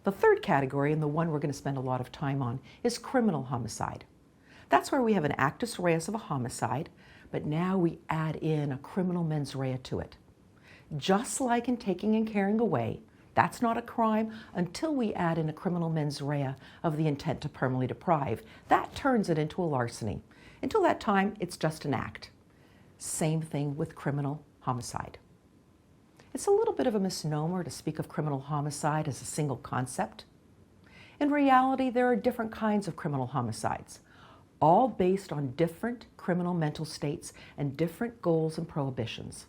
The third category, and the one we're going to spend a lot of time on, is criminal homicide. That's where we have an actus reus of a homicide, but now we add in a criminal mens rea to it. Just like in taking and carrying away, that's not a crime until we add in a criminal mens rea of the intent to permanently deprive. That turns it into a larceny. Until that time, it's just an act. Same thing with criminal homicide. It's a little bit of a misnomer to speak of criminal homicide as a single concept. In reality, there are different kinds of criminal homicides, all based on different criminal mental states and different goals and prohibitions.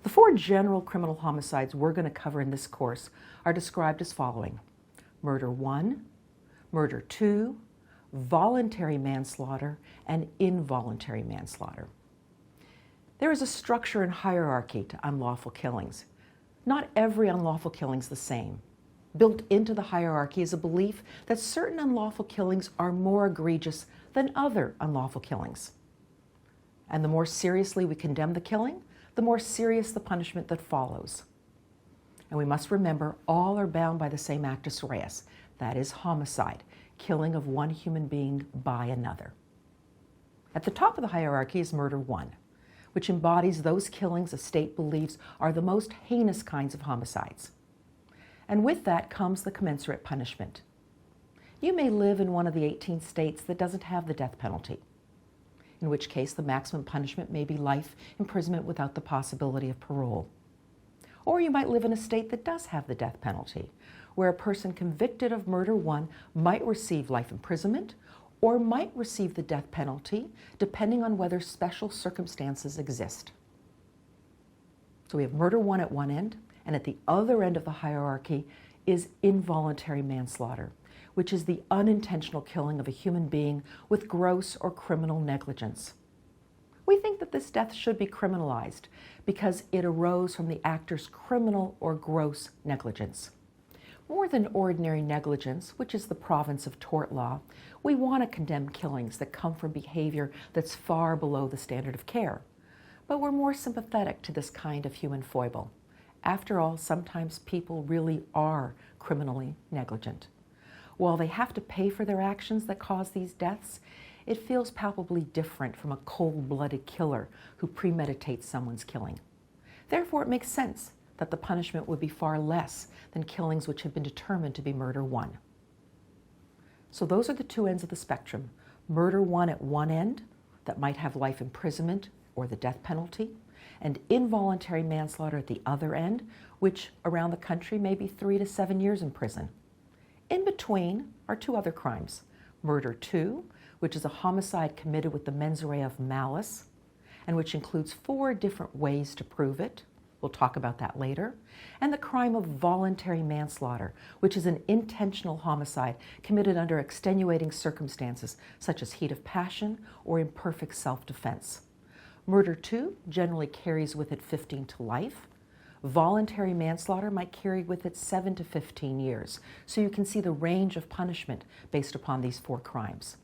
The four general criminal homicides we're going to cover in this course are described as following: murder 1, murder 2, voluntary manslaughter, and involuntary manslaughter. There is a structure and hierarchy to unlawful killings. Not every unlawful killing is the same. Built into the hierarchy is a belief that certain unlawful killings are more egregious than other unlawful killings. And the more seriously we condemn the killing, the more serious the punishment that follows. And we must remember, all are bound by the same actus reus, that is homicide, killing of one human being by another. At the top of the hierarchy is murder 1, which embodies those killings a state believes are the most heinous kinds of homicides. And with that comes the commensurate punishment. You may live in one of the 18 states that doesn't have the death penalty, in which case the maximum punishment may be life imprisonment without the possibility of parole. Or you might live in a state that does have the death penalty, where a person convicted of murder 1 might receive life imprisonment or might receive the death penalty, depending on whether special circumstances exist. So we have murder 1 at one end, and at the other end of the hierarchy is involuntary manslaughter, which is the unintentional killing of a human being with gross or criminal negligence. We think that this death should be criminalized because it arose from the actor's criminal or gross negligence. More than ordinary negligence, which is the province of tort law, we want to condemn killings that come from behavior that's far below the standard of care. But we're more sympathetic to this kind of human foible. After all, sometimes people really are criminally negligent. While they have to pay for their actions that cause these deaths, it feels palpably different from a cold-blooded killer who premeditates someone's killing. Therefore, it makes sense that the punishment would be far less than killings which have been determined to be murder 1. So those are the two ends of the spectrum. Murder 1 at one end, that might have life imprisonment or the death penalty, and involuntary manslaughter at the other end, which around the country may be 3 to 7 years in prison. In between are two other crimes: murder 2, which is a homicide committed with the mens rea of malice, and which includes 4 different ways to prove it. We'll talk about that later. And the crime of voluntary manslaughter, which is an intentional homicide committed under extenuating circumstances, such as heat of passion or imperfect self-defense. Murder 2 generally carries with it 15 to life. Voluntary manslaughter might carry with it 7 to 15 years. So you can see the range of punishment based upon these 4 crimes.